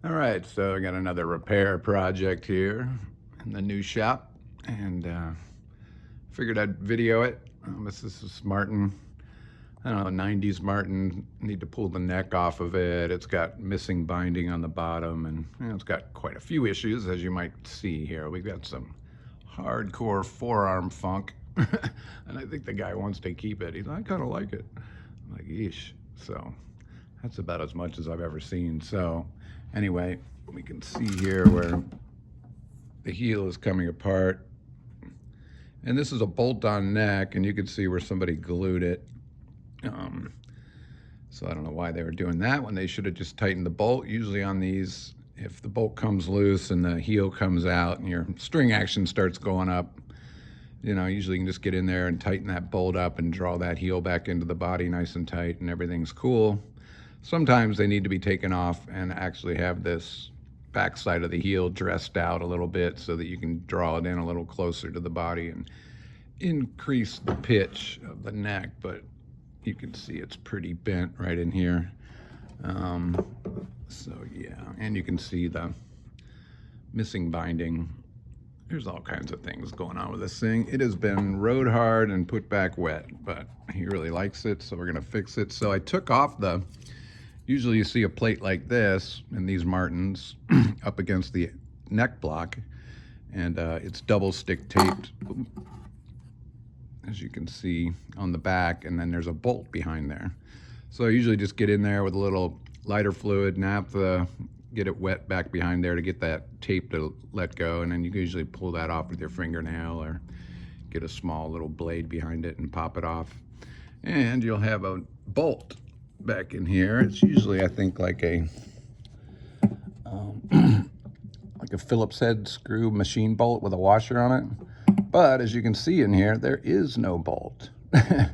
All right, so I got another repair project here in the new shop, and figured I'd video it. This is Martin. I don't know, 90s Martin. Need to pull the neck off of it. It's got missing binding on the bottom, and it's got quite a few issues, as you might see here. We've got some hardcore forearm funk, and I think the guy wants to keep it. He's like, I kind of like it. I'm like, yeesh. So that's about as much as I've ever seen. So anyway, we can see here where the heel is coming apart. And this is a bolt-on neck, and you can see where somebody glued it. Um, so I don't know why they were doing that when they should have just tightened the bolt. Usually on these, if the bolt comes loose and the heel comes out and your string action starts going up, usually you can just get in there and tighten that bolt up and draw that heel back into the body nice and tight, and everything's cool. Sometimes they need to be taken off and actually have this backside of the heel dressed out a little bit so that you can draw it in a little closer to the body and increase the pitch of the neck. But you can see it's pretty bent right in here. So yeah, and you can see the missing binding. There's all kinds of things going on with this thing. It has been rode hard and put back wet, but he really likes it, so we're gonna fix it. So I took off usually you see a plate like this in these Martins up against the neck block, and it's double stick taped, as you can see on the back, and then there's a bolt behind there. So I usually just get in there with a little lighter fluid, naphtha, get it wet back behind there to get that tape to let go, and then you can usually pull that off with your fingernail or get a small little blade behind it and pop it off. And you'll have a bolt back in here. It's usually, I think, like a like a Phillips head screw machine bolt with a washer on it. But as you can see in here, there is no bolt. It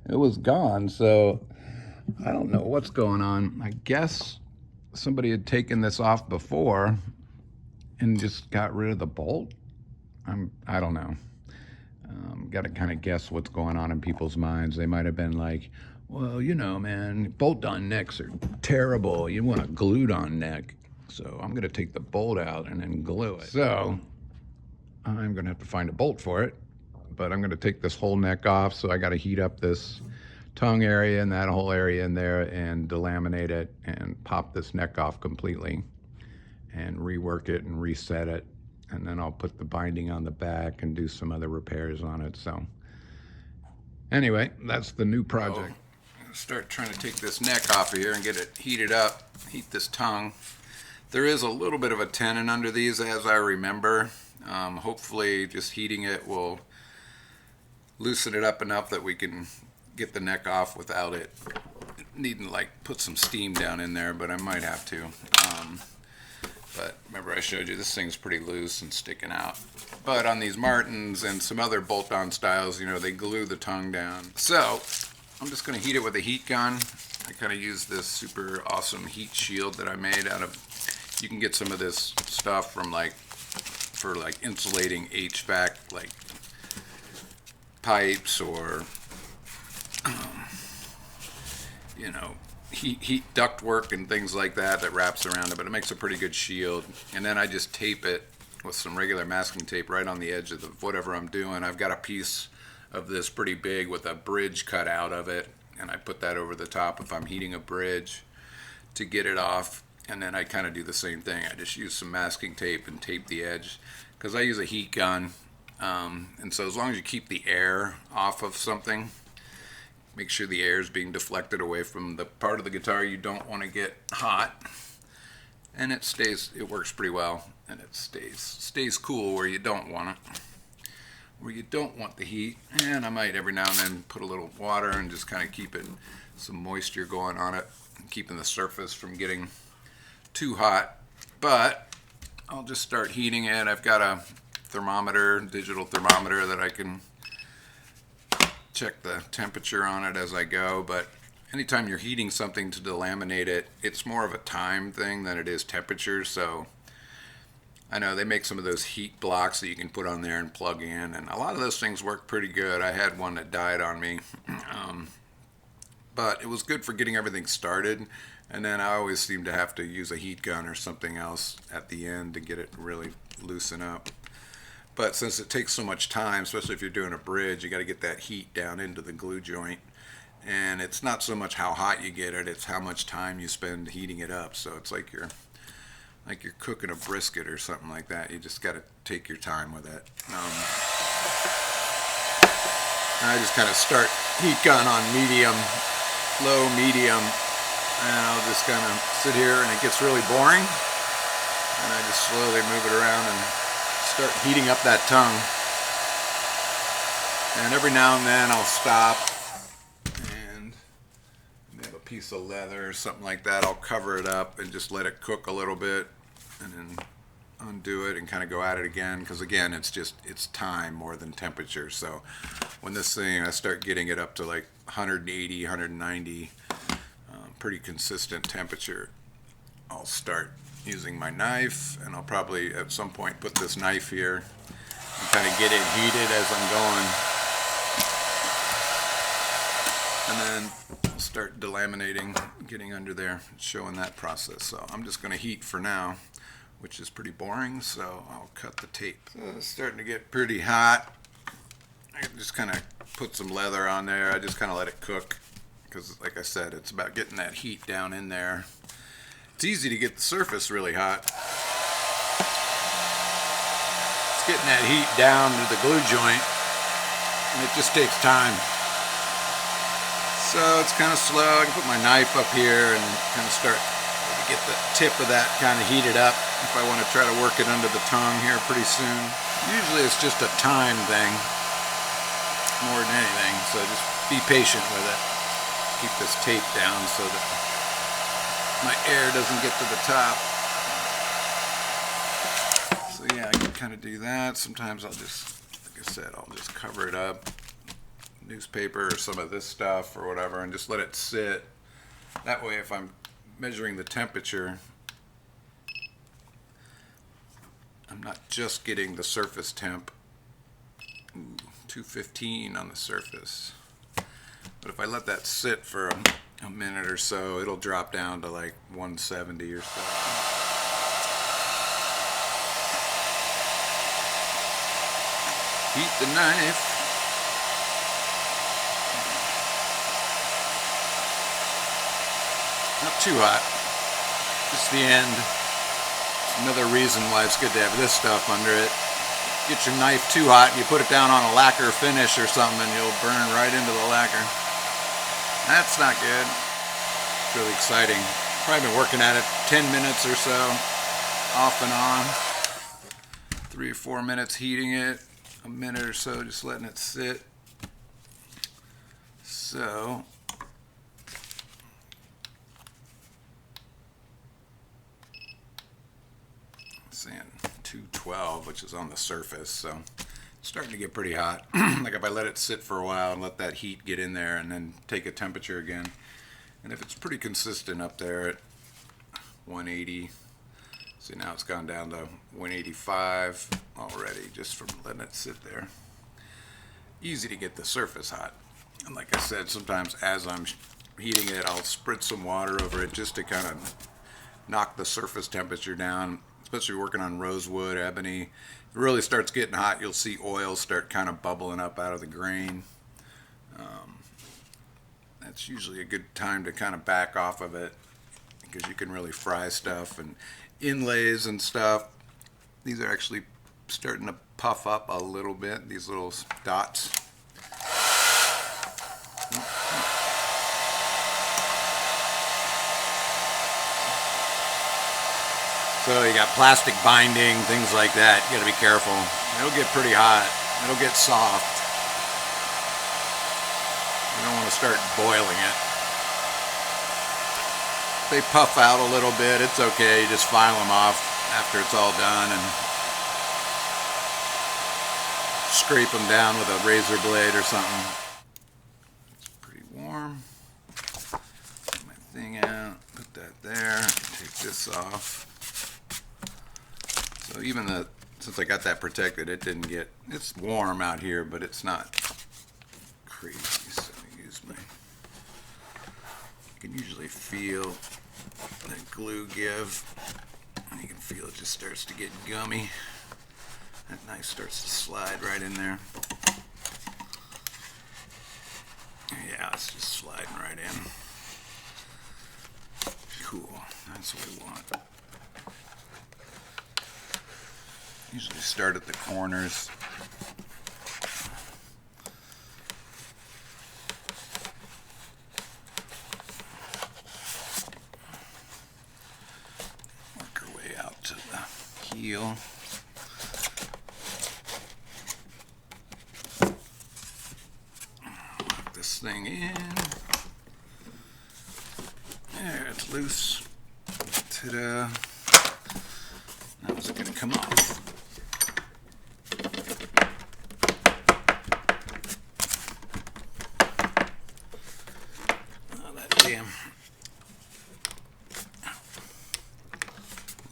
was gone, so I don't know what's going on. I guess somebody had taken this off before and just got rid of the bolt. I don't know. Got to kind of guess what's going on in people's minds. They might have been like, well, man, bolt-on necks are terrible. You want a glued-on neck. So I'm going to take the bolt out and then glue it. So I'm going to have to find a bolt for it. But I'm going to take this whole neck off. So I got to heat up this tongue area and that whole area in there and delaminate it and pop this neck off completely and rework it and reset it. And then I'll put the binding on the back and do some other repairs on it. So anyway, that's the new project. Start trying to take this neck off of here and get it heated up, heat this tongue. There is a little bit of a tenon under these, as I remember. Hopefully just heating it will loosen it up enough that we can get the neck off without it needing to put some steam down in there, but I might have to. But remember I showed you this thing's pretty loose and sticking out. But on these Martins and some other bolt-on styles, they glue the tongue down. So I'm just going to heat it with a heat gun. I kind of use this super awesome heat shield that I made out of, you can get some of this stuff from for insulating HVAC, pipes or, heat duct work and things like that wraps around it, but it makes a pretty good shield. And then I just tape it with some regular masking tape right on the edge of whatever I'm doing. I've got a piece of this pretty big with a bridge cut out of it, and I put that over the top if I'm heating a bridge to get it off. And then I kind of do the same thing. I just use some masking tape and tape the edge because I use a heat gun. And so as long as you keep the air off of something, make sure the air is being deflected away from the part of the guitar you don't want to get hot, and it works pretty well, and it stays cool where you don't want it, where you don't want the heat. And I might every now and then put a little water and just kind of keep some moisture going on it, keeping the surface from getting too hot. But I'll just start heating it. I've got a digital thermometer that I can check the temperature on it as I go. But anytime you're heating something to delaminate it, it's more of a time thing than it is temperature. So I know they make some of those heat blocks that you can put on there and plug in, and a lot of those things work pretty good. I had one that died on me. but it was good for getting everything started. And then I always seem to have to use a heat gun or something else at the end to get it really loosen up. But since it takes so much time, especially if you're doing a bridge, you got to get that heat down into the glue joint. And it's not so much how hot you get it, it's how much time you spend heating it up. So it's like you're cooking a brisket or something like that. You just got to take your time with it. I just kind of start heat gun on medium, low, medium, and I'll just kind of sit here and it gets really boring. And I just slowly move it around and start heating up that tongue. And every now and then I'll stop and have a piece of leather or something like that. I'll cover it up and just let it cook a little bit and then undo it and kind of go at it again, because again it's time more than temperature. So when this thing, I start getting it up to like 180, 190, pretty consistent temperature, I'll start using my knife, and I'll probably at some point put this knife here and kind of get it heated as I'm going, and then start delaminating, getting under there, showing that process. So I'm just going to heat for now, which is pretty boring, so I'll cut the tape. So it's starting to get pretty hot. I just kind of put some leather on there. I just kind of let it cook, because like I said, it's about getting that heat down in there. It's easy to get the surface really hot. It's getting that heat down to the glue joint, and it just takes time. So it's kind of slow. I can put my knife up here and kind of start to get the tip of that kind of heated up if I want to try to work it under the tongue here pretty soon. Usually it's just a time thing more than anything, so just be patient with it. Keep this tape down so that my air doesn't get to the top. So yeah, I can kind of do that. Sometimes I'll just, like I said, I'll just cover it up, newspaper or some of this stuff or whatever, and just let it sit. That way if I'm measuring the temperature, I'm not just getting the surface temp. Ooh, 215 on the surface. But if I let that sit for a minute or so, it'll drop down to like 170 or so. Heat the knife. Not too hot. Just the end. It's another reason why it's good to have this stuff under it. Get your knife too hot and you put it down on a lacquer finish or something and you'll burn right into the lacquer. That's not good. It's really exciting. Probably been working at it 10 minutes or so, off and on. 3 or 4 minutes heating it, a minute or so just letting it sit. So saying 212, which is on the surface, so it's starting to get pretty hot. Like if I let it sit for a while and let that heat get in there and then take a temperature again, and if it's pretty consistent up there at 180, see now it's gone down to 185 already just from letting it sit there. Easy to get the surface hot, and like I said, sometimes as I'm heating it I'll spritz some water over it just to kind of knock the surface temperature down. Especially working on rosewood, ebony, it really starts getting hot. You'll see oil start kind of bubbling up out of the grain. That's usually a good time to kind of back off of it, because you can really fry stuff. And inlays and stuff, these are actually starting to puff up a little bit, these little dots. So you got plastic binding, things like that. You got to be careful. It'll get pretty hot. It'll get soft. You don't want to start boiling it. If they puff out a little bit, it's okay. You just file them off after it's all done and scrape them down with a razor blade or something. It's pretty warm. Get my thing out. Put that there. Take this off. So even since I got that protected, it didn't get, it's warm out here, but it's not crazy. So I use my can usually feel the glue give. And you can feel it just starts to get gummy. That knife starts to slide right in there. Yeah, it's just sliding right in. Cool, that's what we want. Usually start at the corners. Work our way out to the heel. Lock this thing in. There, it's loose. Ta-da. Now is it going to come off? Oh, that damn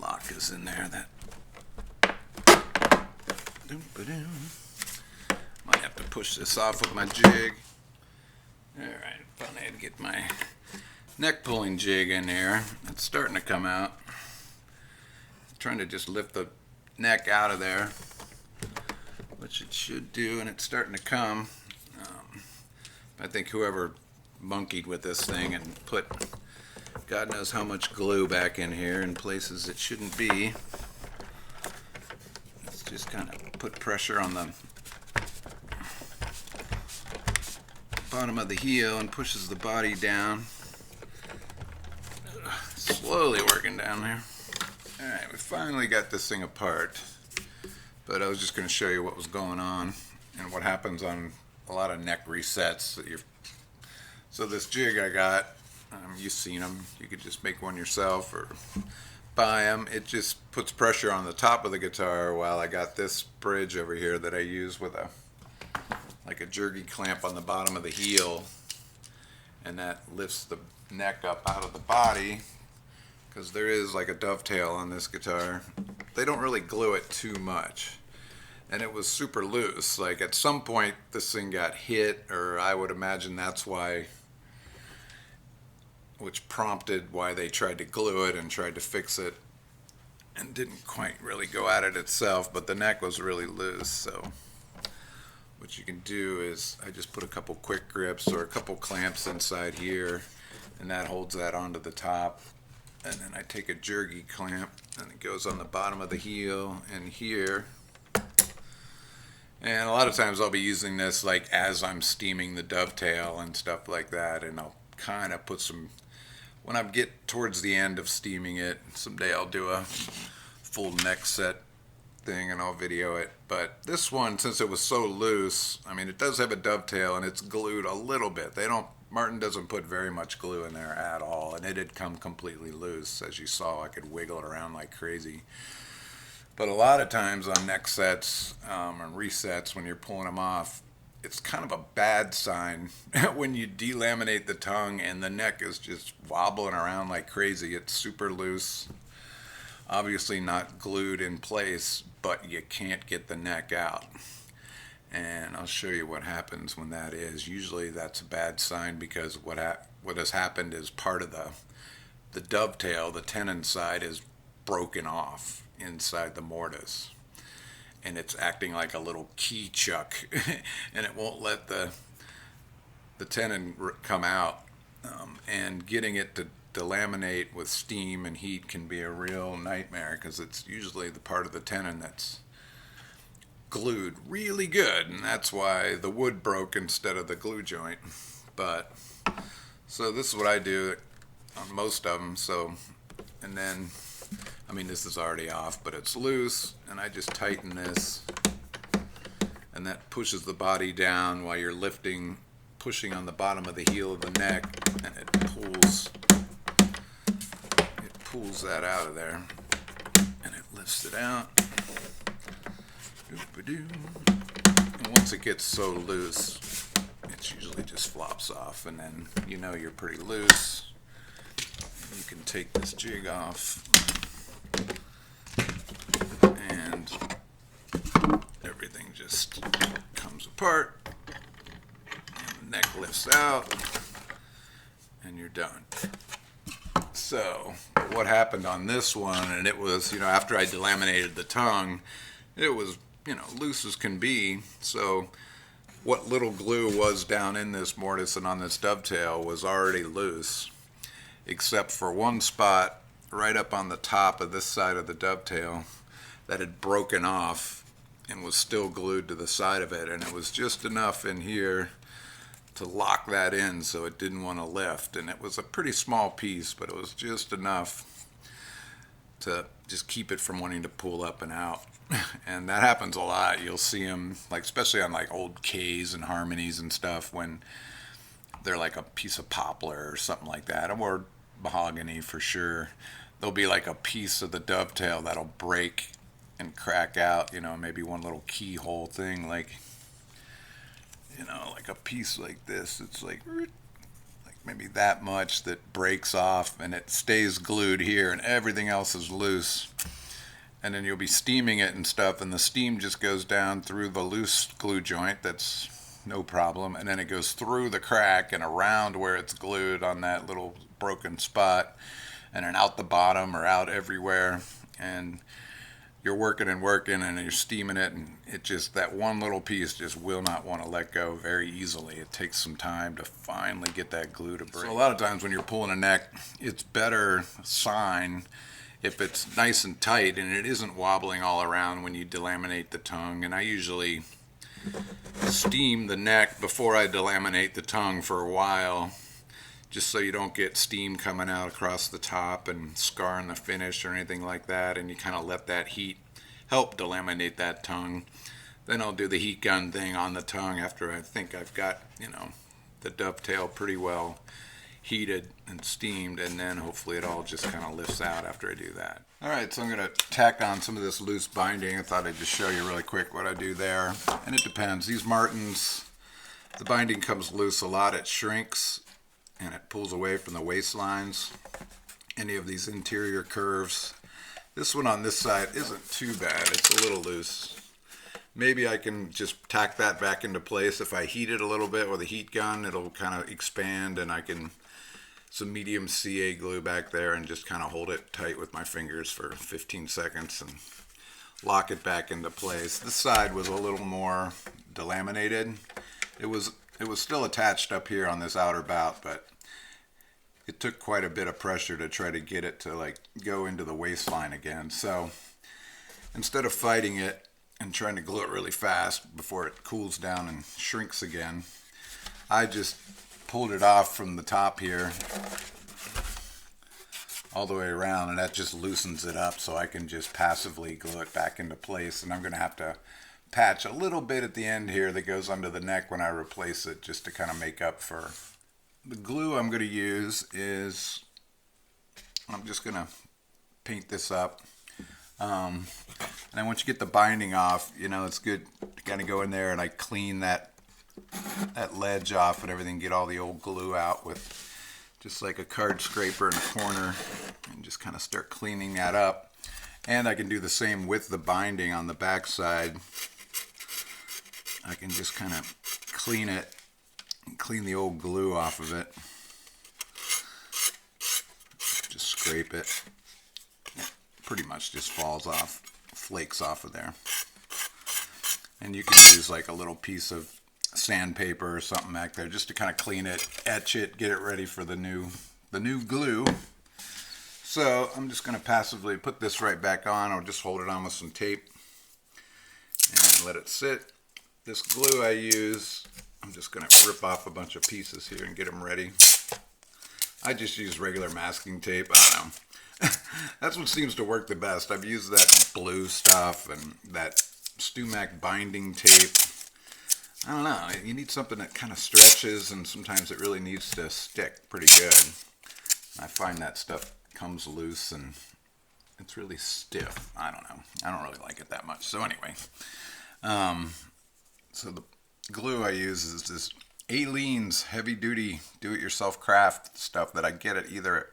lock is in there. That might have to push this off with my jig. Alright, finally I had to get my neck pulling jig in here. It's starting to come out. Trying to just lift the neck out of there, which it should do, and it's starting to come. I think whoever monkeyed with this thing and put God knows how much glue back in here in places it shouldn't be. Let's just kind of put pressure on the bottom of the heel and pushes the body down. Slowly working down there. Alright, we finally got this thing apart, but I was just going to show you what was going on and what happens on a lot of neck resets. So this jig I got, you've seen them, you could just make one yourself or buy them. It just puts pressure on the top of the guitar, while I got this bridge over here that I use with like a jerky clamp on the bottom of the heel, and that lifts the neck up out of the body. Because there is like a dovetail on this guitar. They don't really glue it too much. And it was super loose. Like at some point this thing got hit, or I would imagine that's why, which prompted why they tried to glue it and tried to fix it, and didn't quite really go at it itself, but the neck was really loose. So what you can do is I just put a couple quick grips or a couple clamps inside here, and that holds that onto the top. And then I take a jerky clamp and it goes on the bottom of the heel and here. And a lot of times I'll be using this like as I'm steaming the dovetail and stuff like that, and I'll kind of put some, when I get towards the end of steaming it, someday I'll do a full neck set thing and I'll video it. But this one, since it was so loose, I mean, it does have a dovetail and it's glued a little bit. Martin doesn't put very much glue in there at all, and it had come completely loose. As you saw, I could wiggle it around like crazy. But a lot of times on neck sets and resets, when you're pulling them off, it's kind of a bad sign when you delaminate the tongue and the neck is just wobbling around like crazy. It's super loose, obviously not glued in place, but you can't get the neck out. And I'll show you what happens when that is. Usually that's a bad sign, because what has happened is part of the dovetail, the tenon side, is broken off inside the mortise, and it's acting like a little key chuck and it won't let the tenon come out, and getting it to delaminate with steam and heat can be a real nightmare, because it's usually the part of the tenon that's glued really good, and that's why the wood broke instead of the glue joint. But so this is what I do on most of them. So, and then I mean, this is already off, but it's loose, and I just tighten this, and that pushes the body down while you're pushing on the bottom of the heel of the neck, and it pulls that out of there, and it lifts it out. And once it gets so loose, it usually just flops off, and then you know you're pretty loose. You can take this jig off, and everything just comes apart, and the neck lifts out, and you're done. So what happened on this one, and it was, after I delaminated the tongue, it was, loose as can be. So what little glue was down in this mortise and on this dovetail was already loose, except for one spot right up on the top of this side of the dovetail that had broken off and was still glued to the side of it, and it was just enough in here to lock that in so it didn't want to lift. And it was a pretty small piece, but it was just enough to just keep it from wanting to pull up and out. And that happens a lot. You'll see them, like, especially on like old K's and harmonies and stuff, when they're like a piece of poplar or something like that, or mahogany for sure. There'll be like a piece of the dovetail that'll break and crack out, maybe one little keyhole thing, like like a piece like this. It's like maybe that much that breaks off, and it stays glued here, and everything else is loose. And then you'll be steaming it and stuff, and the steam just goes down through the loose glue joint. That's no problem. And then it goes through the crack and around where it's glued on that little broken spot, and then out the bottom or out everywhere. And you're working and working, and you're steaming it, and it just, that one little piece just will not want to let go very easily. It takes some time to finally get that glue to break. So a lot of times when you're pulling a neck, it's better sign if it's nice and tight and it isn't wobbling all around when you delaminate the tongue. And I usually steam the neck before I delaminate the tongue for a while, just so you don't get steam coming out across the top and scarring the finish or anything like that. And you kind of let that heat help delaminate that tongue. Then I'll do the heat gun thing on the tongue after I think I've got, the dovetail pretty well heated and steamed, and then hopefully it all just kind of lifts out after I do that. Alright, so I'm going to tack on some of this loose binding. I thought I'd just show you really quick what I do there. And it depends. These Martins, the binding comes loose a lot. It shrinks and it pulls away from the waistlines, any of these interior curves. This one on this side isn't too bad. It's a little loose. Maybe I can just tack that back into place. If I heat it a little bit with a heat gun, it'll kind of expand, and I can some medium CA glue back there and just kind of hold it tight with my fingers for 15 seconds and lock it back into place. This side was a little more delaminated. It was still attached up here on this outer bout, but it took quite a bit of pressure to try to get it to like go into the waistline again. So instead of fighting it and trying to glue it really fast before it cools down and shrinks again, I just pulled it off from the top here all the way around, and that just loosens it up so I can just passively glue it back into place. And I'm going to have to patch a little bit at the end here that goes under the neck when I replace it, just to kind of make up for. The glue I'm going to use is, I'm just going to paint this up. And then once you get the binding off, it's good to kind of go in there and I clean that ledge off and everything, get all the old glue out with just like a card scraper in a corner, and just kind of start cleaning that up. And I can do the same with the binding on the back side. I can just kind of clean it and clean the old glue off of it. Just scrape it. It pretty much just falls off, flakes off of there. And you can use like a little piece of sandpaper or something back there just to kind of clean it, etch it, get it ready for the new glue. So I'm just going to passively put this right back on, or just hold it on with some tape and let it sit. This glue I use, I'm just going to rip off a bunch of pieces here and get them ready. I just use regular masking tape. I don't know. That's what seems to work the best. I've used that blue stuff and that Stumac binding tape. I don't know, you need something that kind of stretches, and sometimes it really needs to stick pretty good. I find that stuff comes loose and it's really stiff. I don't know. I don't really like it that much. So anyway, so the glue I use is this Aleene's heavy duty do-it-yourself craft stuff that I get at either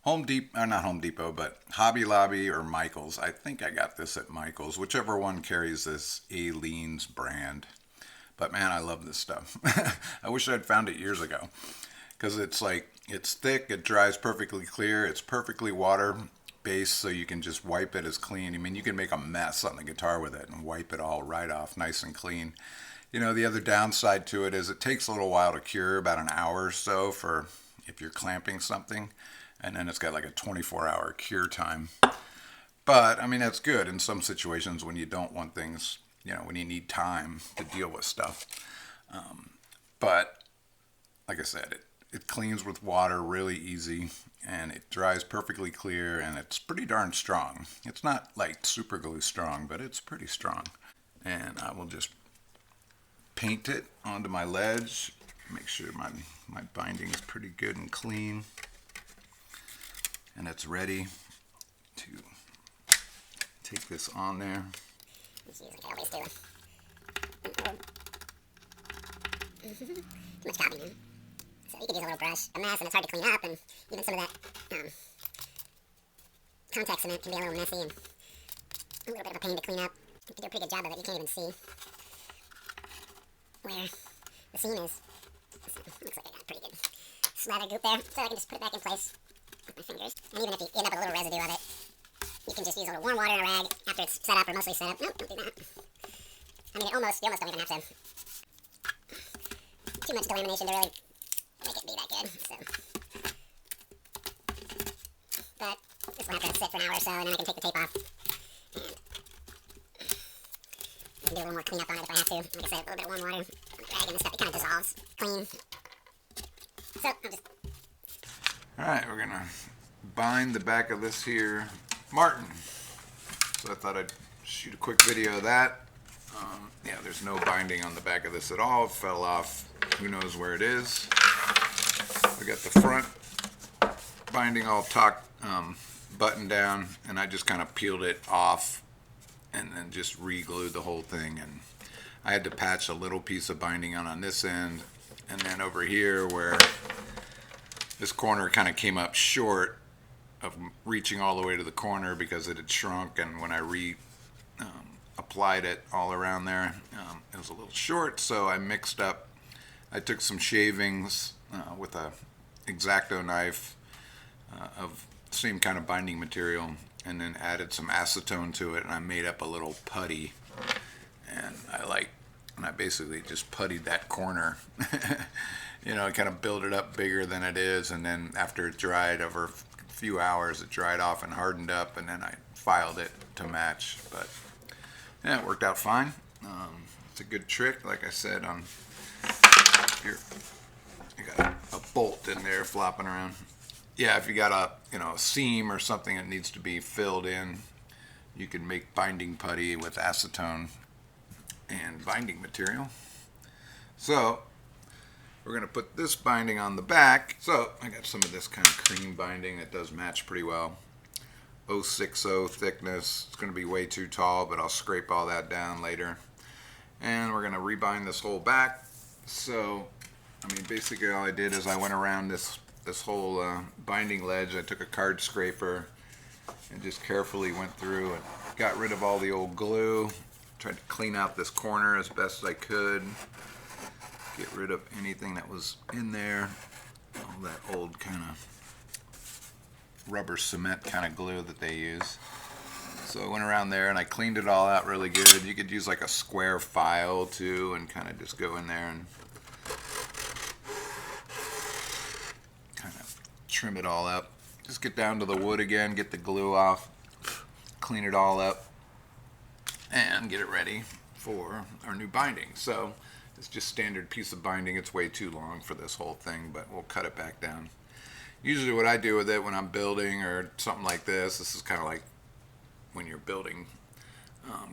Home Depot, or not Home Depot, but Hobby Lobby or Michael's. I think I got this at Michael's, whichever one carries this Aleene's brand. But man, I love this stuff. I wish I'd found it years ago, because it's thick, it dries perfectly clear, it's perfectly water based, so you can just wipe it as clean. I mean, you can make a mess on the guitar with it and wipe it all right off nice and clean. The other downside to it is it takes a little while to cure, about an hour or so for if you're clamping something, and then it's got like a 24-hour cure time. But I mean, that's good in some situations when you don't want things, when you need time to deal with stuff. But like I said, it cleans with water really easy, and it dries perfectly clear, and it's pretty darn strong. It's not like super glue strong, but it's pretty strong. And I will just paint it onto my ledge, make sure my binding is pretty good and clean, and it's ready to take this on there. Just use like I always do. Too much copy, man. So you could use a little brush. A mess, and it's hard to clean up, and even some of that contact cement can be a little messy and a little bit of a pain to clean up. You can do a pretty good job of it. You can't even see where the seam is. So, looks like I got a pretty good slather goop there, so I can just put it back in place with my fingers. And even if you end up with a little residue of it, you can just use a little warm water in a rag after it's set up, or mostly set up. Nope, don't do that. I mean, you almost don't even have to too much delamination to really make it be that good. So, but this will have to sit for an hour or so, and then I can take the tape off. And I can do a little more cleanup on it if I have to. Like I said, a little bit of warm water on the rag and the stuff. It kind of dissolves clean. So, I'll just... Alright, we're going to bind the back of this here Martin. So I thought I'd shoot a quick video of that. Yeah, there's no binding on the back of this at all. It fell off. Who knows where it is. We got the front binding all buttoned down, and I just kind of peeled it off and then just re-glued the whole thing. And I had to patch a little piece of binding on this end, and then over here where this corner kind of came up short of reaching all the way to the corner because it had shrunk, and when I applied it all around there, it was a little short, so I took some shavings with a X-Acto knife of the same kind of binding material, and then added some acetone to it, and I made up a little putty, and I basically just puttied that corner. Kind of build it up bigger than it is, and then after it dried over a few hours, it dried off and hardened up, and then I filed it to match. But yeah, it worked out fine. It's a good trick, like I said. Here, I got a bolt in there flopping around. Yeah, if you got a seam or something that needs to be filled in, you can make binding putty with acetone and binding material. So we're going to put this binding on the back. So I got some of this kind of cream binding that does match pretty well. 060 thickness. It's going to be way too tall, but I'll scrape all that down later. And we're going to rebind this whole back. So, I mean, basically all I did is I went around this whole binding ledge. I took a card scraper and just carefully went through and got rid of all the old glue. Tried to clean out this corner as best I could. Get rid of anything that was in there. All that old kind of rubber cement kind of glue that they use. So I went around there and I cleaned it all out really good. You could use like a square file too and kind of just go in there and kind of trim it all up. Just get down to the wood again, get the glue off, clean it all up, and get it ready for our new binding. So it's just standard piece of binding. It's way too long for this whole thing, but we'll cut it back down. Usually what I do with it when I'm building or something like this is kind of like when you're building,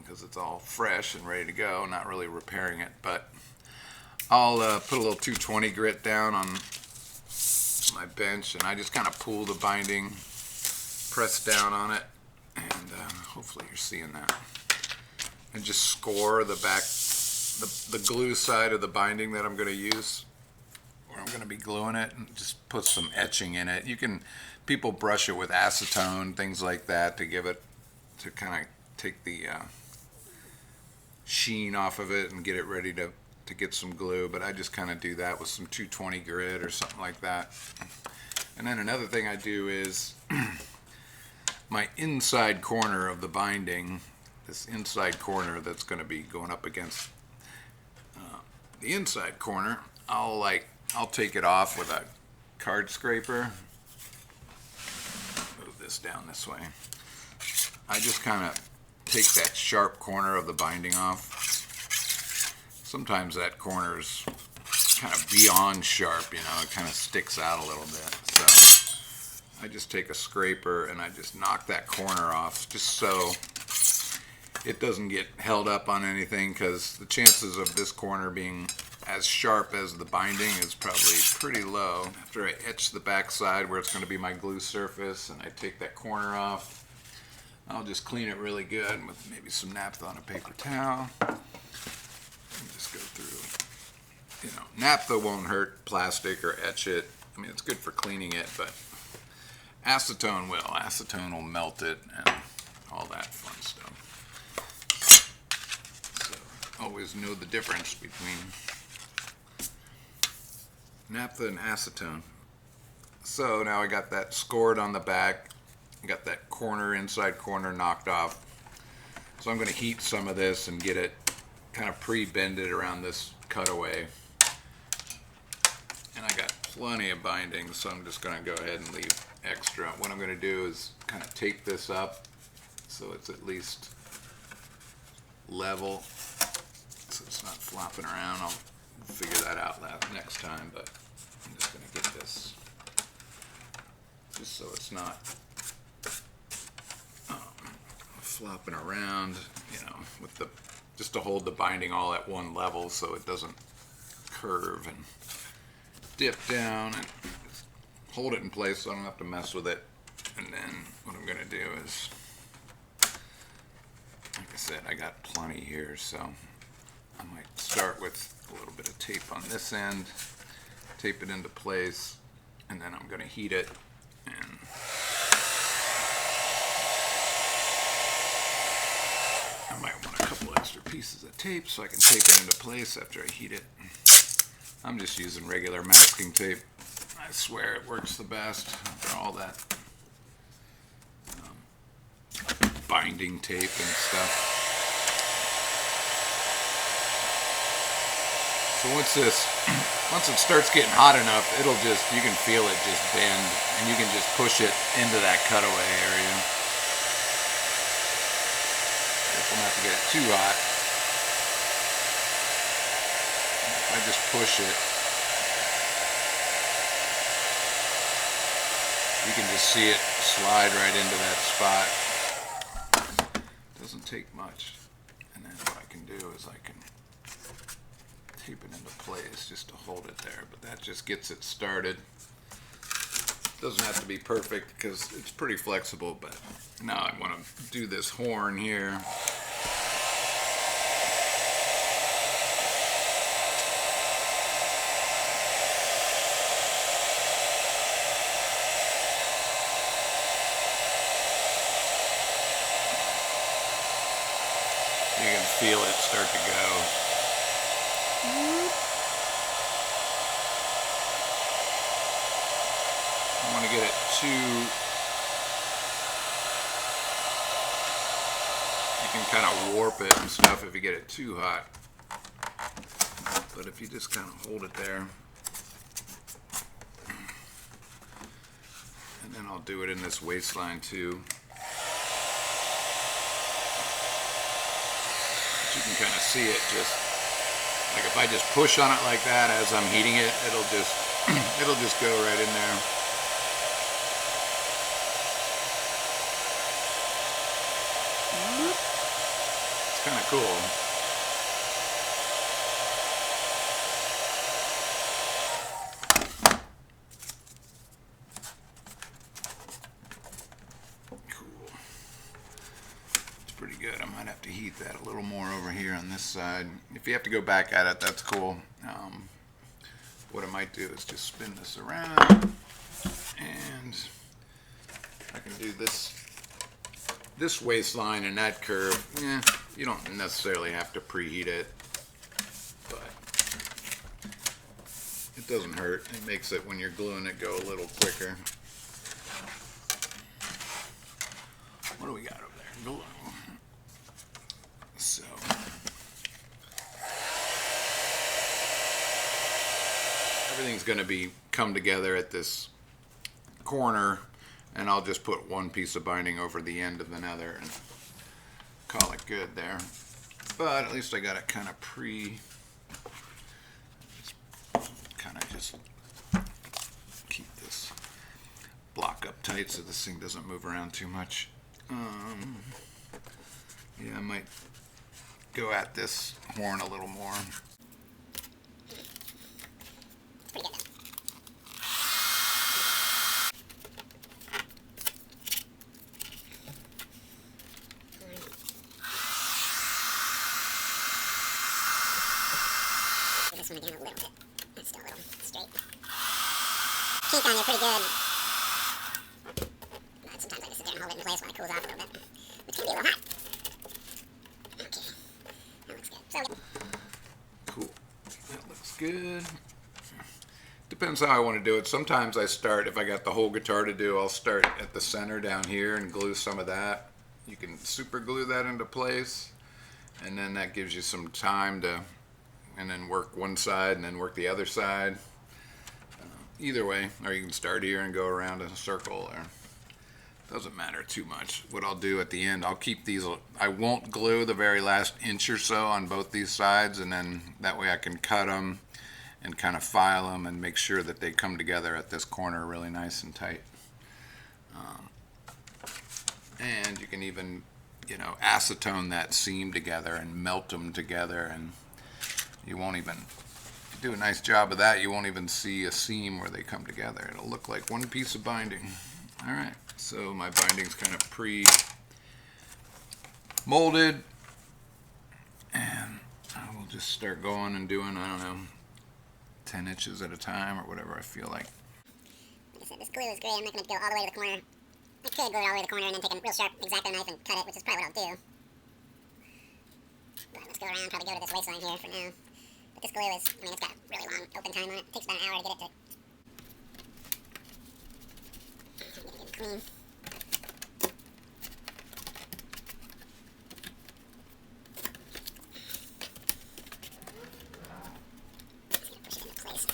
because it's all fresh and ready to go, not really repairing it. But I'll put a little 220 grit down on my bench, and I just kind of pull the binding, press down on it, and hopefully you're seeing that. And just score the back, the glue side of the binding that I'm going to use, where I'm going to be gluing it, and just put some etching in it. People brush it with acetone, things like that, to give it, to kind of take the sheen off of it and get it ready to to get some glue, but I just kind of do that with some 220 grit or something like that. And then another thing I do is my inside corner of the binding, this inside corner that's going to be going up against the inside corner, I'll take it off with a card scraper. Move this down this way. I just kind of take that sharp corner of the binding off. Sometimes that corner's kind of beyond sharp, you know, it kind of sticks out a little bit. So I just take a scraper and I just knock that corner off just so it doesn't get held up on anything, because the chances of this corner being as sharp as the binding is probably pretty low. After I etch the back side where it's going to be my glue surface and I take that corner off, I'll just clean it really good with maybe some naphtha on a paper towel. And just go through. You know, naphtha won't hurt plastic or etch it. I mean, it's good for cleaning it, but acetone will. Acetone will melt it and all that fun stuff. So always know the difference between naphtha and acetone. So now I got that scored on the back. I got that corner, inside corner knocked off. So I'm going to heat some of this and get it kind of pre-bended around this cutaway. And I got plenty of binding, so I'm just going to go ahead and leave extra. What I'm going to do is kind of tape this up so it's at least level, so it's not flopping around. I'll figure that out next time, but I'm just going to get this just so it's not flopping around, you know, with the, just to hold the binding all at one level so it doesn't curve and dip down, and hold it in place so I don't have to mess with it. And then what I'm going to do is, like I said, I got plenty here, so I might start with a little bit of tape on this end, tape it into place, and then I'm going to heat it. And I might want a couple extra pieces of tape so I can tape it into place after I heat it. I'm just using regular masking tape. I swear it works the best after all that binding tape and stuff. So once it starts getting hot enough, it'll just, you can feel it just bend, and you can just push it into that cutaway area. Careful not to get it too hot. If I just push it, you can just see it slide right into that spot. Doesn't take much. And then what I can do is I can tape it into place just to hold it there, but that just gets it started. Doesn't have to be perfect because it's pretty flexible, but now I want to do this horn here. You can feel it start to go. I want to get it too, you can kind of warp it and stuff if you get it too hot. But if you just kind of hold it there, and then I'll do it in this waistline too. You can kind of see it just, like if I just push on it like that as I'm heating it, it'll just go right in there. It's kind of cool. Pretty good. I might have to heat that a little more over here on this side. If you have to go back at it, that's cool. What I might do is just spin this around, and I can do this waistline and that curve. You don't necessarily have to preheat it, but doesn't hurt. It makes it, when you're gluing it, go a little quicker. What do we got over there? Glue. So everything's going to be come together at this corner, and I'll just put one piece of binding over the end of another and call it good there. But at least I got it kind of just keep this block up tight so this thing doesn't move around too much. Yeah, I might go at this horn a little more. This one again a little bit. It's still a little straight. Kink on you pretty good. But sometimes I just sit there and hold it in place while it cools off a little bit. Which can be a little hot. Okay. That looks good. So Cool. That looks good. Depends how I want to do it. Sometimes I start, if I got the whole guitar to do, I'll start at the center down here and glue some of that. You can super glue that into place, and then that gives you some time to, and then work one side and then work the other side. Either way, or you can start here and go around in a circle, or doesn't matter too much. What I'll do at the end, I'll keep these, I won't glue the very last inch or so on both these sides, and then that way I can cut them and kind of file them and make sure that they come together at this corner really nice and tight. And you can even, you know, acetone that seam together and melt them together, and you won't even, if you do a nice job of that, you won't even see a seam where they come together. It'll look like one piece of binding. All right, so my binding's kind of pre-molded, and I will just start going and doing, I don't know, 10 inches at a time or whatever I feel like. like I said, this glue is great. I'm not going to go all the way to the corner. I could glue it all the way to the corner and then take a real sharp X-Acto knife and cut it, which is probably what I'll do. But let's go around, probably go to this waistline here for now. But this glue is, I mean, it's got a really long open time on it. It takes about an hour to get it to get it clean. Just gonna push it into place.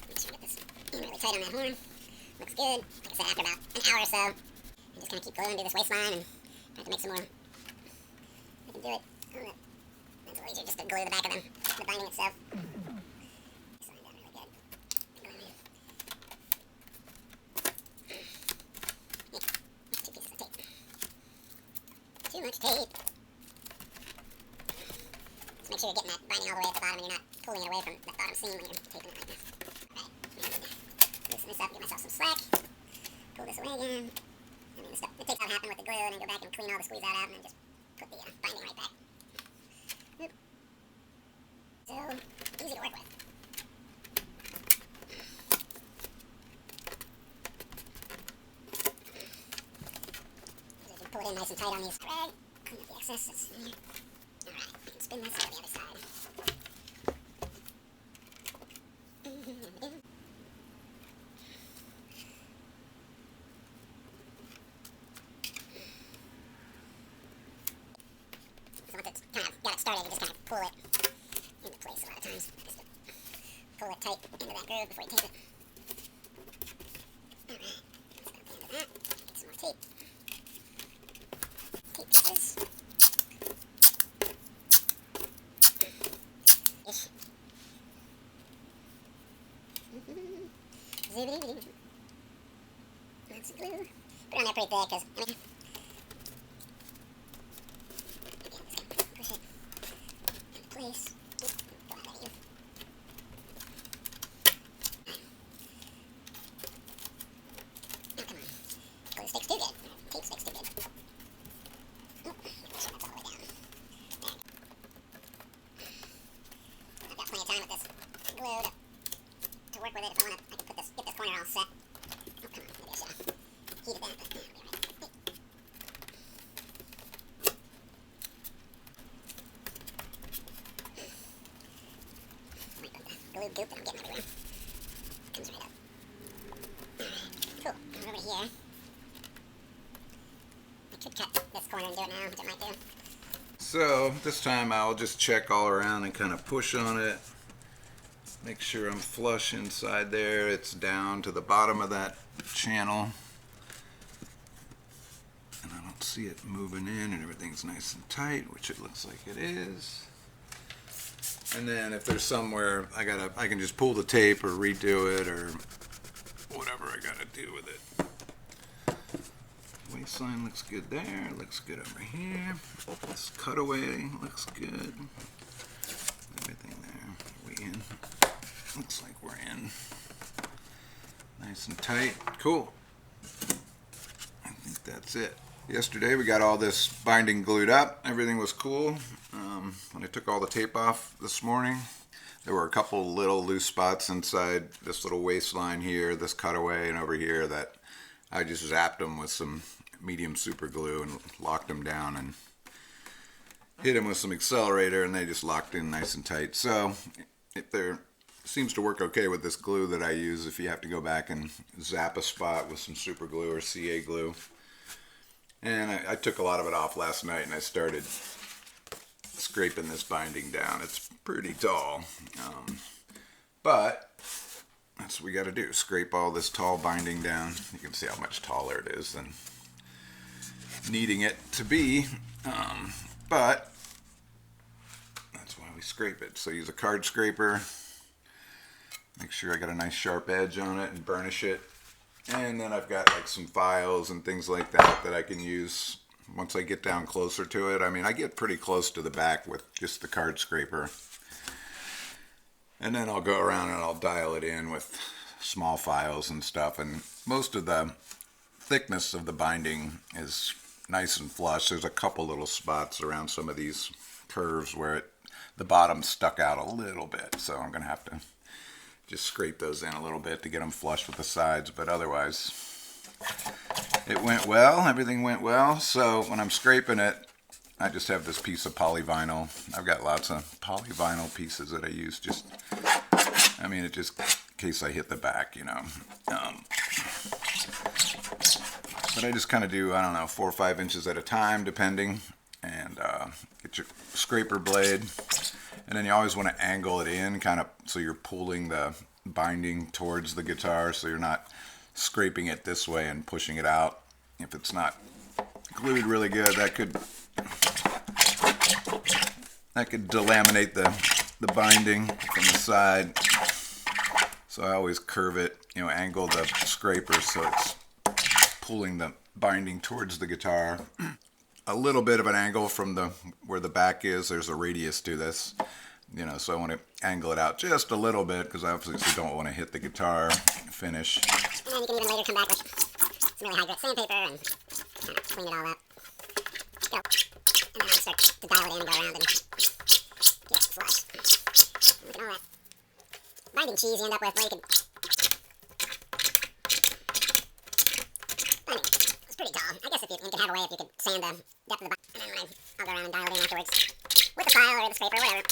Make sure I get this in really tight on that horn. Looks good. Like I said, after about an hour or so, you just kind of keep gluing to this waistline and try to make some more. I can do it. Oh, that's a little easier just to glue the back of the binding itself. It's lined down really good. Hey, that's 2 pieces of tape. Too much tape. Just make sure you're getting that binding all the way at the bottom and you're not pulling it away from that bottom seam when you're taping it like this. Alright, loosen this up, give myself some slack. Pull this away again. I mean, it takes out happen with the glue, and then go back and clean all the squeeze out, and then just put the binding right back. Oop. So, easy to work with. Just pull it in nice and tight on these. Drag, clean up the excess that's in here. Alright, and spin this to the other side. So once it's kind of got it started, you just kind of pull it into place a lot of times. Just to pull it tight into that groove before you tape it. Alright, let's go at the end of that. Get some more tape. Tape pieces. Ish. Zibbity-bitty. Lots of glue. Put it on there pretty thick, because, I mean, push it into place. Oop, don't have that either. Oh, come on. Glue sticks too good. Tape sticks too good. Oop, make sure that's all the way down. There. I've got plenty of time with this glue to work with it if I want to. I can get this corner all set. Oh, come on. Maybe I should have heated that, but yeah, it'll be alright. glue goop that I'm getting everywhere. Comes right up. Cool. Over here. I could cut this corner and do it now, which I might do. So this time I'll just check all around and kind of push on it. Make sure I'm flush inside there. It's down to the bottom of that channel. And I don't see it moving in, and everything's nice and tight, which it looks like it is. And then if there's somewhere I can just pull the tape or redo it or whatever I gotta do with it. Waistline looks good there. Looks good over here. This cutaway looks good. Everything there. Are we in? Looks like we're in. Nice and tight. Cool. I think that's it. Yesterday we got all this binding glued up. Everything was cool. When I took all the tape off this morning, there were a couple little loose spots inside this little waistline here, this cutaway, and over here that I just zapped them with some medium super glue and locked them down and hit them with some accelerator, and they just locked in nice and tight. So if there seems to work okay with this glue that I use, if you have to go back and zap a spot with some super glue or CA glue. And I took a lot of it off last night, and I started scraping this binding down. It's pretty tall, but that's what we got to do. Scrape all this tall binding down. You can see how much taller it is than needing it to be, but that's why we scrape it. So use a card scraper. Make sure I got a nice sharp edge on it and burnish it. And then I've got like some files and things like that that I can use once I get down closer to it. I mean, I get pretty close to the back with just the card scraper. And then I'll go around and I'll dial it in with small files and stuff. And most of the thickness of the binding is nice and flush. There's a couple little spots around some of these curves where the bottom stuck out a little bit. So I'm going to have to just scrape those in a little bit to get them flush with the sides, but otherwise it went well. Everything went well. So when I'm scraping it, I just have this piece of polyvinyl. I've got lots of polyvinyl pieces that I use just, I mean, it just in case I hit the back, you know. But I just kind of do, I don't know, 4 or 5 inches at a time, depending, and get your scraper blade. And then you always want to angle it in, kind of, so you're pulling the binding towards the guitar, so you're not scraping it this way and pushing it out. If it's not glued really good, that could delaminate the binding from the side. So I always curve it, you know, angle the scraper so it's pulling the binding towards the guitar. A little bit of an angle from where the back is. There's a radius to this, you know, so I want to angle it out just a little bit because I obviously don't want to hit the guitar finish. And then you can even later come back with some really high grit sandpaper and kind of clean it all up. Go. And then I'll start to dial it in and go around and get it flush. Look at all that binding cheese you end up with. Well, you could, I mean, it's pretty tall. I guess if you could have a way if you could sand the depth of the binding. And then when I'll go around and dial it in afterwards with the file or the scraper or whatever.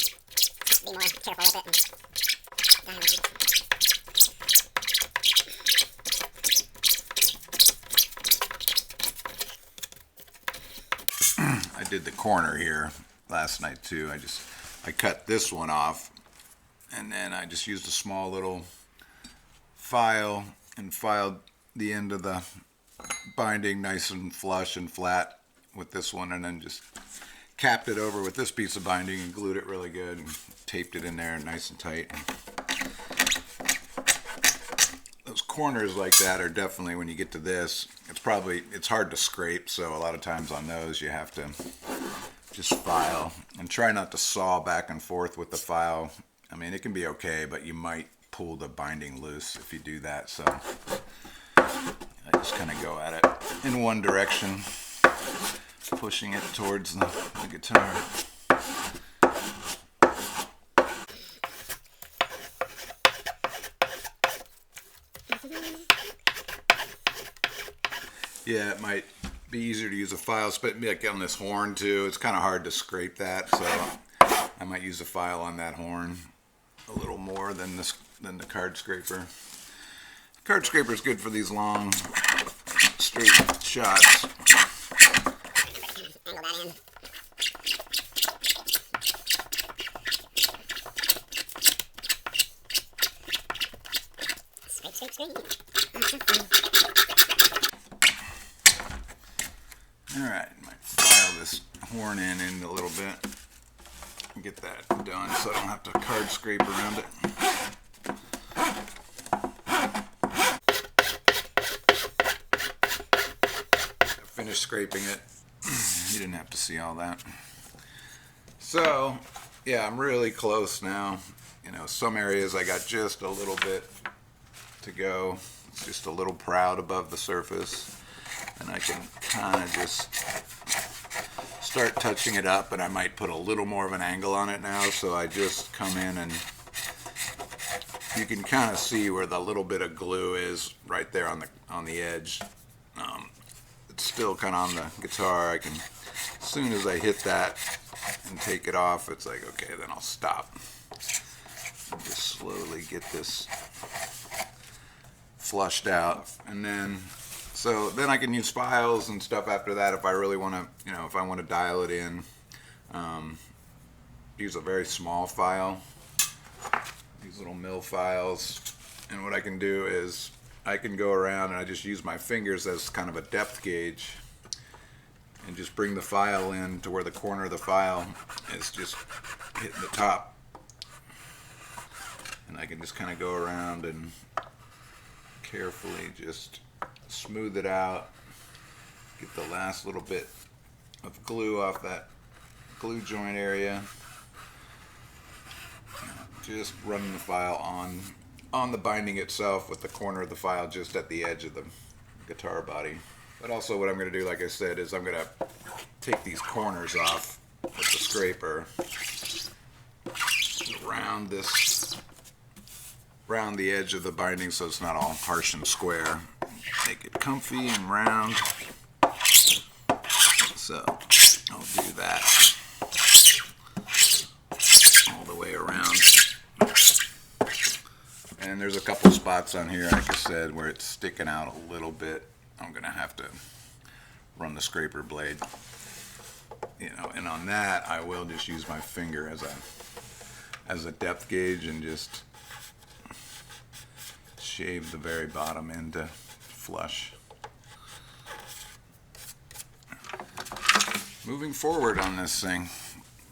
Be more careful with it and dial it in. I did the corner here last night too. I cut this one off, and then I just used a small little file and filed the end of the binding nice and flush and flat with this one, and then just capped it over with this piece of binding and glued it really good and taped it in there nice and tight. Those corners like that are definitely, when you get to this, it's hard to scrape, so a lot of times on those you have to just file and try not to saw back and forth with the file. I mean, it can be okay, but you might pull the binding loose if you do that, so I just kind of go at it in one direction, pushing it towards the guitar. Yeah, it might be easier to use a file, but like on this horn too, it's kind of hard to scrape that, so I might use a file on that horn. a little more than the card scraper. Card scraper is good for these long, straight shots. Angle that in. Straight. Alright, might file this horn in a little bit. Get that done so I don't have to card scrape around it. I finished scraping it. You didn't have to see all that. So, yeah, I'm really close now. You know, some areas I got just a little bit to go. It's just a little proud above the surface. And I can kind of just start touching it up, and I might put a little more of an angle on it now, so I just come in and you can kind of see where the little bit of glue is right there on the edge. It's still kind of on the guitar. I can, as soon as I hit that and take it off, it's like, okay, then I'll stop and just slowly get this flushed out. And then so then I can use files and stuff after that if I really want to, you know, if I want to dial it in. Use a very small file, these little mill files, and what I can do is I can go around and I just use my fingers as kind of a depth gauge and just bring the file in to where the corner of the file is just hitting the top, and I can just kind of go around and carefully just smooth it out, get the last little bit of glue off that glue joint area, just running the file on the binding itself with the corner of the file just at the edge of the guitar body. But also what I'm going to do, like I said, is I'm going to take these corners off with the scraper around the edge of the binding so it's not all harsh and square. Make it comfy and round. So I'll do that all the way around. And there's a couple spots on here, like I said, where it's sticking out a little bit. I'm gonna have to run the scraper blade, you know, and on that I will just use my finger as a depth gauge and just shave the very bottom into flush. Moving forward on this thing,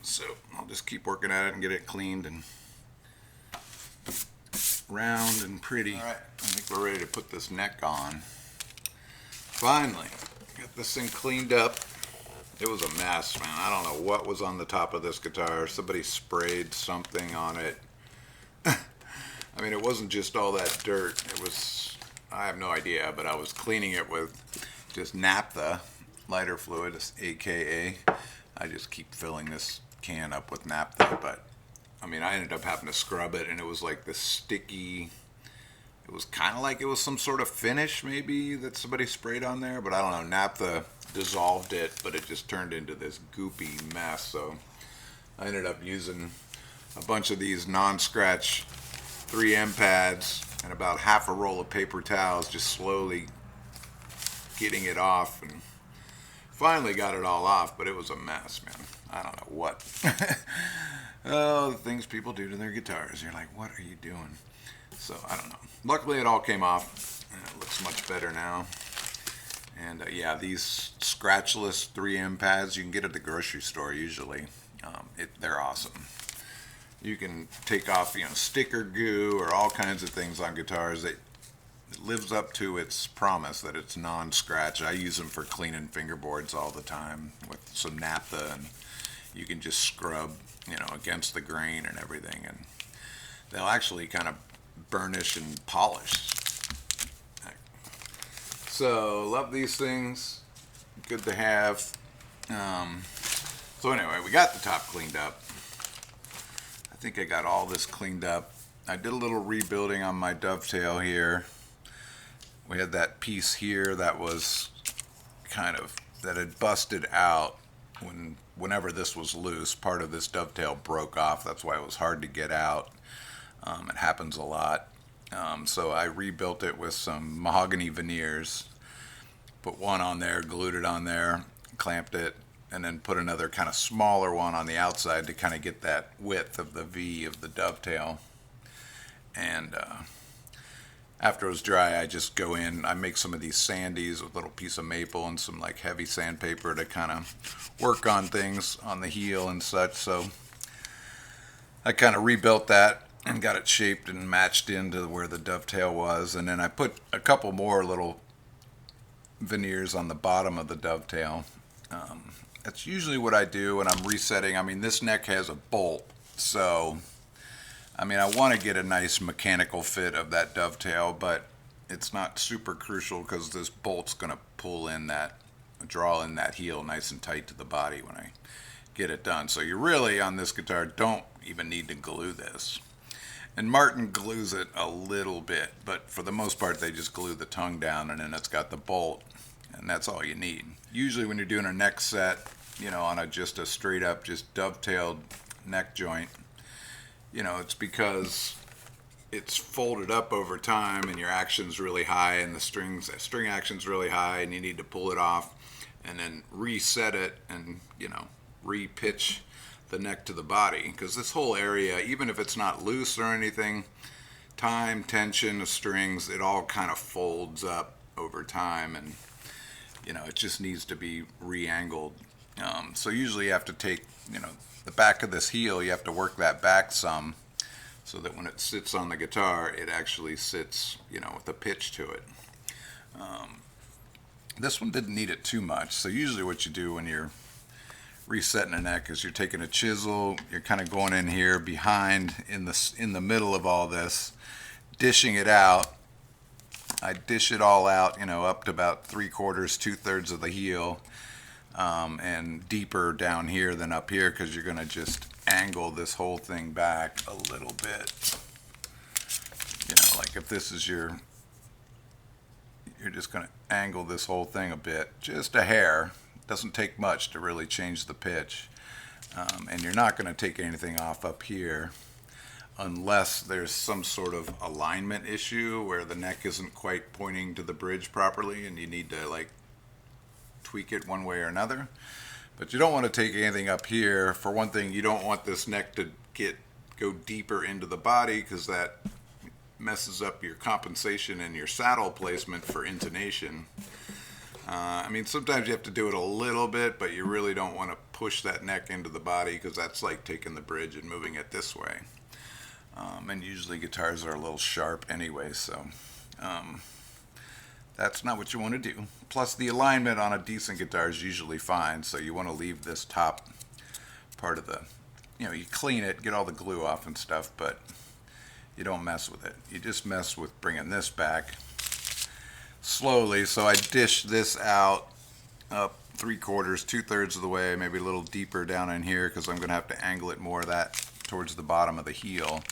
so I'll just keep working at it and get it cleaned and round and pretty. All right, I think we're ready to put this neck on. Finally, got this thing cleaned up. It was a mess, man. I don't know what was on the top of this guitar. Somebody sprayed something on it. I mean, it wasn't just all that dirt. It was, I have no idea, but I was cleaning it with just naphtha, lighter fluid, AKA. I just keep filling this can up with naphtha, but I mean, I ended up having to scrub it, and it was like this sticky, it was kind of like it was some sort of finish maybe that somebody sprayed on there, but I don't know, naphtha dissolved it, but it just turned into this goopy mess. So I ended up using a bunch of these non-scratch 3M pads and about half a roll of paper towels, just slowly getting it off, and finally got it all off, but it was a mess, man. I don't know what. Oh, the things people do to their guitars. You're like, what are you doing? So, I don't know. Luckily, it all came off, and it looks much better now. And, yeah, these scratchless 3M pads you can get at the grocery store usually. They're awesome. You can take off, you know, sticker goo or all kinds of things on guitars. It lives up to its promise that it's non-scratch. I use them for cleaning fingerboards all the time with some naphtha, and you can just scrub, you know, against the grain and everything, and they'll actually kind of burnish and polish. So love these things, good to have. So anyway, we got the top cleaned up. I think I got all this cleaned up. I did a little rebuilding on my dovetail here. We had that piece here that was that had busted out whenever this was loose. Part of this dovetail broke off. That's why it was hard to get out. It happens a lot. So I rebuilt it with some mahogany veneers, put one on there, glued it on there, clamped it, and then put another kind of smaller one on the outside to kind of get that width of the V of the dovetail. And after it was dry, I just go in, I make some of these sandies with a little piece of maple and some like heavy sandpaper to kind of work on things on the heel and such. So I kind of rebuilt that and got it shaped and matched into where the dovetail was. And then I put a couple more little veneers on the bottom of the dovetail. That's usually what I do when I'm resetting. I mean, this neck has a bolt, so I mean, I want to get a nice mechanical fit of that dovetail, but it's not super crucial because this bolt's going to pull in that, draw in that heel nice and tight to the body when I get it done. So you really, on this guitar, don't even need to glue this. And Martin glues it a little bit, but for the most part, they just glue the tongue down, and then it's got the bolt, and that's all you need. Usually when you're doing a neck set, you know, on just a straight up, just dovetailed neck joint, you know, it's because it's folded up over time and your action's really high and the string action's really high and you need to pull it off and then reset it and, you know, re-pitch the neck to the body, because this whole area, even if it's not loose or anything, time, tension, the strings, it all kind of folds up over time, and you know, it just needs to be re-angled. So usually you have to take, you know, the back of this heel, you have to work that back some so that when it sits on the guitar, it actually sits, you know, with a pitch to it. This one didn't need it too much. So usually what you do when you're resetting a neck is you're taking a chisel, you're kind of going in here behind in the middle of all this, dishing it out. I dish it all out, you know, up to about 3/4, 2/3 of the heel, and deeper down here than up here, because you're going to just angle this whole thing back a little bit. You know, like if this is you're just going to angle this whole thing a bit, just a hair. Doesn't take much to really change the pitch, and you're not going to take anything off up here unless there's some sort of alignment issue where the neck isn't quite pointing to the bridge properly and you need to like tweak it one way or another. But you don't want to take anything up here. For one thing, you don't want this neck to go deeper into the body, because that messes up your compensation and your saddle placement for intonation. I mean, sometimes you have to do it a little bit, but you really don't want to push that neck into the body, because that's like taking the bridge and moving it this way. And usually guitars are a little sharp anyway, so that's not what you want to do. Plus, the alignment on a decent guitar is usually fine, so you want to leave this top part of the, you know, you clean it, get all the glue off and stuff, but you don't mess with it. You just mess with bringing this back slowly. So I dish this out up 3/4, 2/3 of the way, maybe a little deeper down in here, because I'm going to have to angle it more of that towards the bottom of the heel.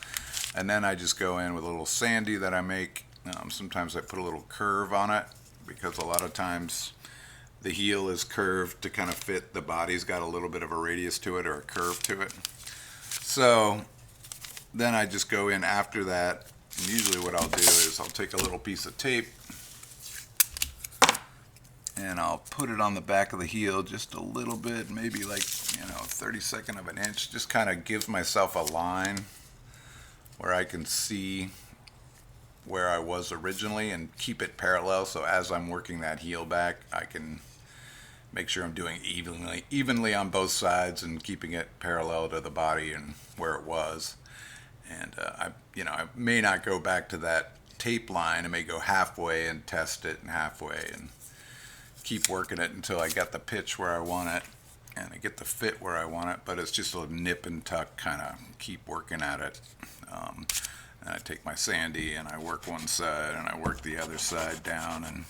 And then I just go in with a little sandy that I make. Sometimes I put a little curve on it, because a lot of times the heel is curved to kind of fit the body's got a little bit of a radius to it or a curve to it. So then I just go in after that, and usually what I'll do is I'll take a little piece of tape and I'll put it on the back of the heel just a little bit, maybe like, you know, 32nd of an inch, just kind of gives myself a line where I can see where I was originally and keep it parallel, so as I'm working that heel back, I can make sure I'm doing evenly on both sides and keeping it parallel to the body and where it was. And I may not go back to that tape line. I may go halfway and test it, and halfway, and keep working it until I get the pitch where I want it and I get the fit where I want it. But it's just a nip and tuck, kind of keep working at it. And I take my sandy and I work one side and I work the other side down and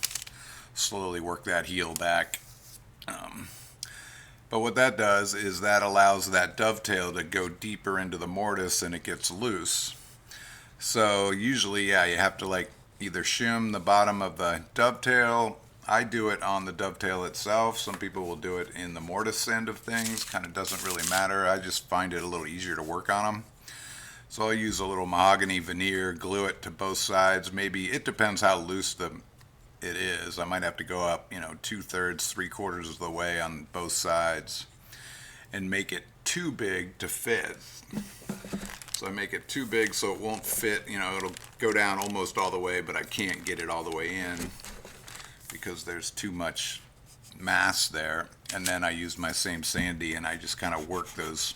slowly work that heel back. But what that does is that allows that dovetail to go deeper into the mortise and it gets loose. So usually, yeah, you have to like either shim the bottom of the dovetail. I do it on the dovetail itself. Some people will do it in the mortise end of things. Kind of doesn't really matter. I just find it a little easier to work on them. So I'll use a little mahogany veneer, glue it to both sides. Maybe it depends how loose it is. I might have to go up, 2/3, 3/4 of the way on both sides and make it too big to fit. So I make it too big so it won't fit, it'll go down almost all the way, but I can't get it all the way in because there's too much mass there. And then I use my same sandy and I just kind of work those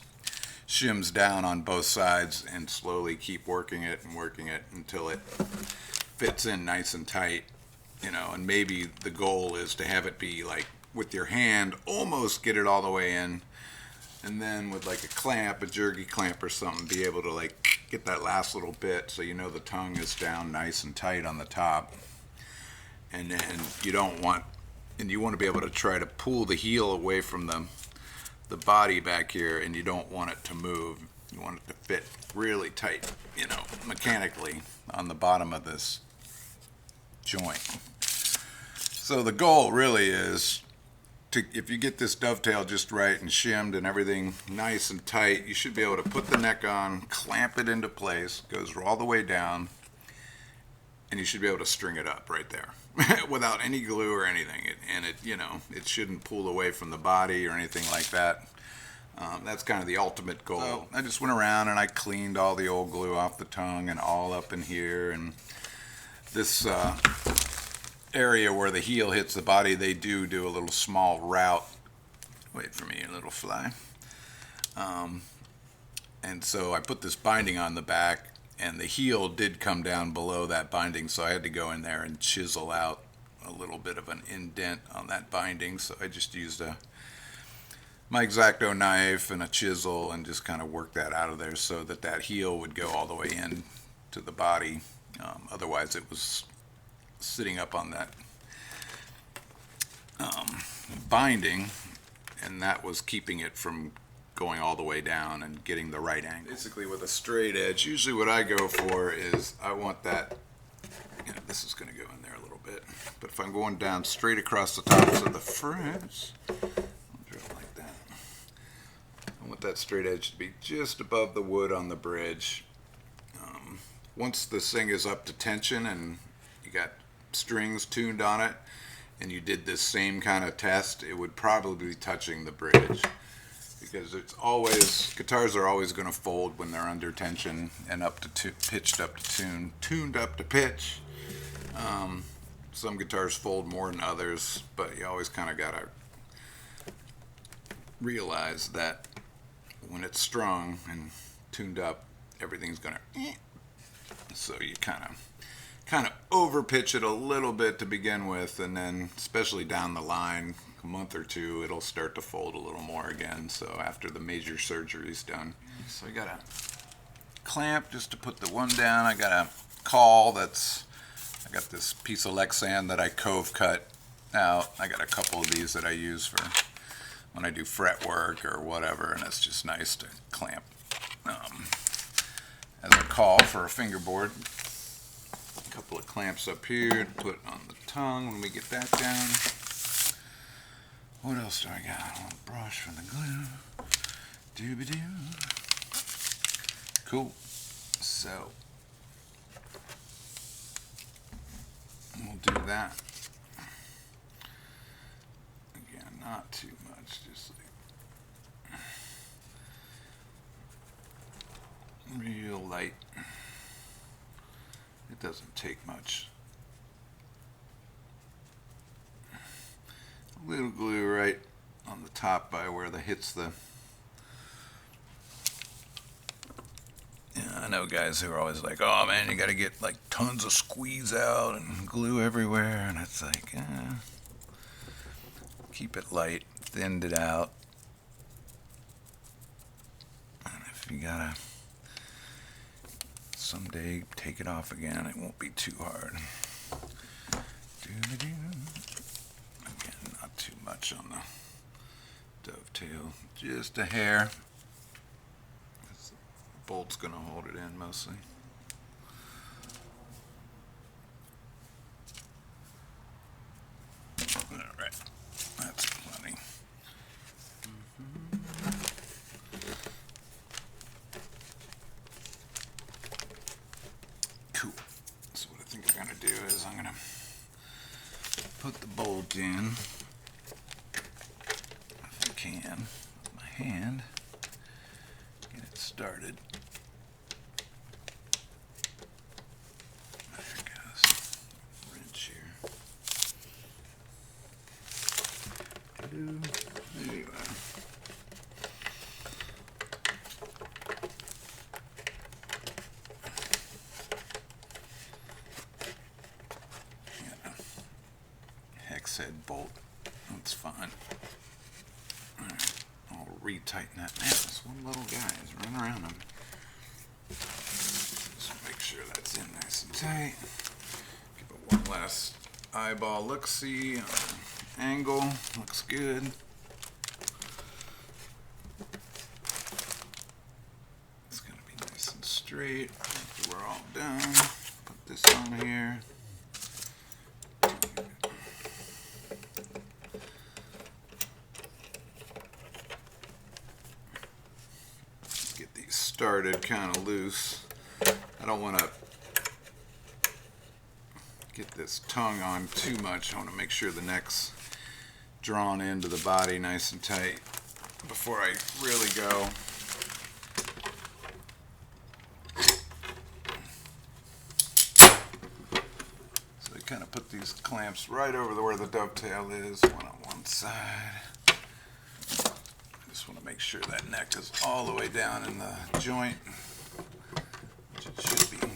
shims down on both sides and slowly keep working it until it fits in nice and tight, and maybe the goal is to have it be like with your hand, almost get it all the way in, and then with like a clamp, a jerky clamp or something, be able to like get that last little bit so the tongue is down nice and tight on the top. And then you want to be able to try to pull the heel away from the body back here, and you don't want it to move. You want it to fit really tight, mechanically on the bottom of this joint. So the goal really is if you get this dovetail just right and shimmed and everything nice and tight, you should be able to put the neck on, clamp it into place, goes all the way down, and you should be able to string it up right there without any glue or anything. It shouldn't pull away from the body or anything like that. That's kind of the ultimate goal. So I just went around and I cleaned all the old glue off the tongue and all up in here, and this area where the heel hits the body, they do a little small route. Wait for me, a little fly. And so I put this binding on the back, and the heel did come down below that binding, so I had to go in there and chisel out a little bit of an indent on that binding. So I just used my X-Acto knife and a chisel and just kind of worked that out of there so that heel would go all the way in to the body. Otherwise it was sitting up on that binding, and that was keeping it from going all the way down and getting the right angle. Basically with a straight edge, usually what I go for is I want that, this is going to go in there a little bit, but if I'm going down straight across the tops of the frames, I'll draw it like that. I want that straight edge to be just above the wood on the bridge. Once this thing is up to tension and you got strings tuned on it, and you did this same kind of test, it would probably be touching the bridge, because guitars are always going to fold when they're under tension and pitched up to tune, tuned up to pitch. Some guitars fold more than others, but you always kind of got to realize that when it's strung and tuned up, everything's going to, so you kind of over pitch it a little bit to begin with, and then especially down the line, a month or two, it'll start to fold a little more again. So after the major surgery is done, so I got a clamp just to put the one down. I got a caul I got this piece of Lexan that I cove cut out. I got a couple of these that I use for when I do fret work or whatever, and it's just nice to clamp as a caul for a fingerboard. A couple of clamps up here to put on the tongue when we get that down. What else do I got? A little brush for the glue. Doobie-doo. Cool. So we'll do that. Again, not too much, just like real light. It doesn't take much. A little glue right on the top by where the hits the. Yeah, I know guys who are always like, "Oh man, you got to get like tons of squeeze out and glue everywhere," and it's like, keep it light, thinned it out, and if you gotta someday take it off again, it won't be too hard. Again, not too much on the dovetail, just a hair. The bolt's gonna hold it in mostly. Alright, that's plenty. bolt in, if I can, with my hand, get it started. There it goes. Wrench here. There you are. Hex head bolt. That's fine. Alright, I'll retighten that. Man, this one little guy is running around him. Just make sure that's in nice and tight. Give it one last eyeball look-see. Angle looks good. It's going to be nice and straight. After we're all done, put this on here. Get these started kind of loose. I don't want to get this tongue on too much. I want to make sure the neck's drawn into the body nice and tight before I really go. So I kind of put these clamps right over where the dovetail is, one on one side. I just want to make sure that neck is all the way down in the joint, which it should be.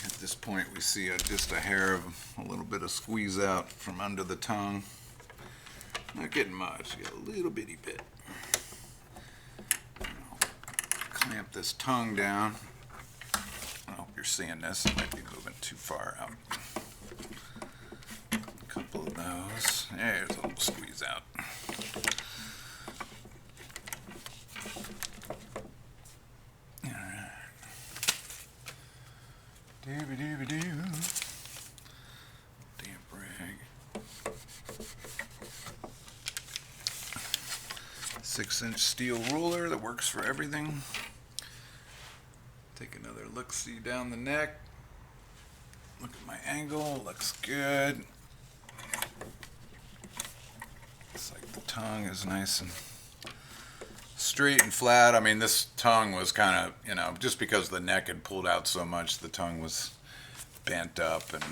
At this point we see just a hair of a little bit of squeeze out from under the tongue. Not getting much, get a little bitty bit. I'll clamp this tongue down. I hope you're seeing this, it might be moving too far out. A couple of those. There's a little squeeze out. Dooby-dooby-doo. Damp rag. 6-inch steel ruler that works for everything. Take another look-see down the neck. Look at my angle, looks good. Looks like the tongue is nice and straight and flat. I mean, this tongue was kind of, you know, just because the neck had pulled out so much, the tongue was bent up, and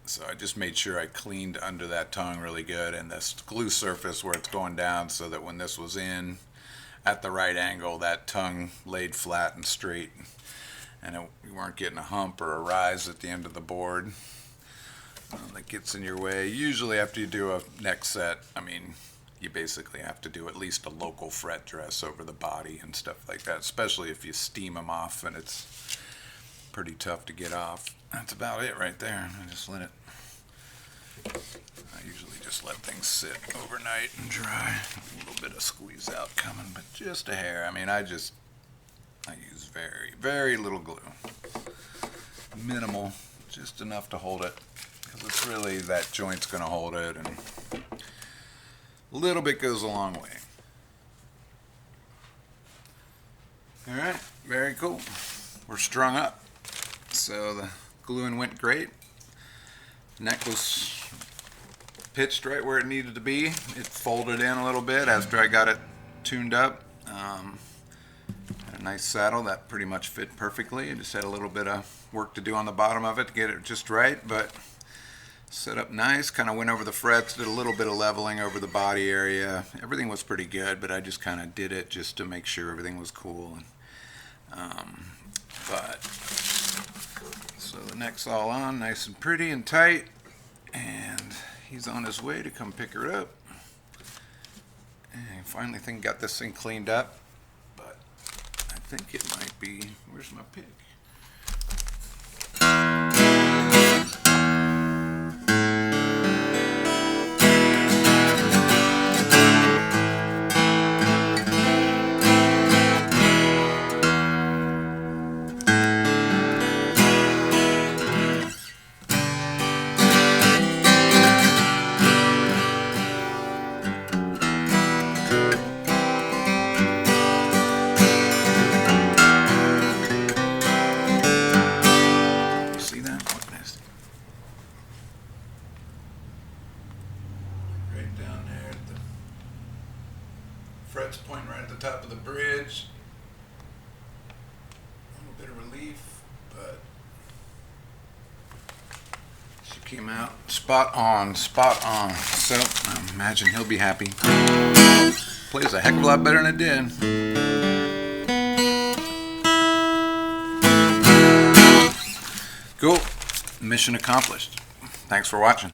so I just made sure I cleaned under that tongue really good, and this glue surface where it's going down, so that when this was in at the right angle, that tongue laid flat and straight, and you weren't getting a hump or a rise at the end of the board that gets in your way. Usually after you do a neck set, I mean, you basically have to do at least a local fret dress over the body and stuff like that, especially if you steam them off, and it's pretty tough to get off. That's about it right there. I just let it, I usually just let things sit overnight and dry. A little bit of squeeze out coming, but just a hair. I mean, I use very, very little glue. Minimal, just enough to hold it, because it's really, that joint's going to hold it, and a little bit goes a long way. Alright, very cool. We're strung up. So the gluing went great. Neck was pitched right where it needed to be. It folded in a little bit after I got it tuned up. Had a nice saddle that pretty much fit perfectly. I just had a little bit of work to do on the bottom of it to get it just right, but set up nice. Kind of went over the frets, did a little bit of leveling over the body area. Everything was pretty good, but I just kind of did it just to make sure everything was cool. And, so the neck's all on, nice and pretty and tight, and he's on his way to come pick her up. And finally got this thing cleaned up, but I think it might be, where's my pig? Frets pointing right at the top of the bridge. A little bit of relief, but she came out spot on, spot on. So I imagine he'll be happy. Plays a heck of a lot better than it did. Cool. Mission accomplished. Thanks for watching.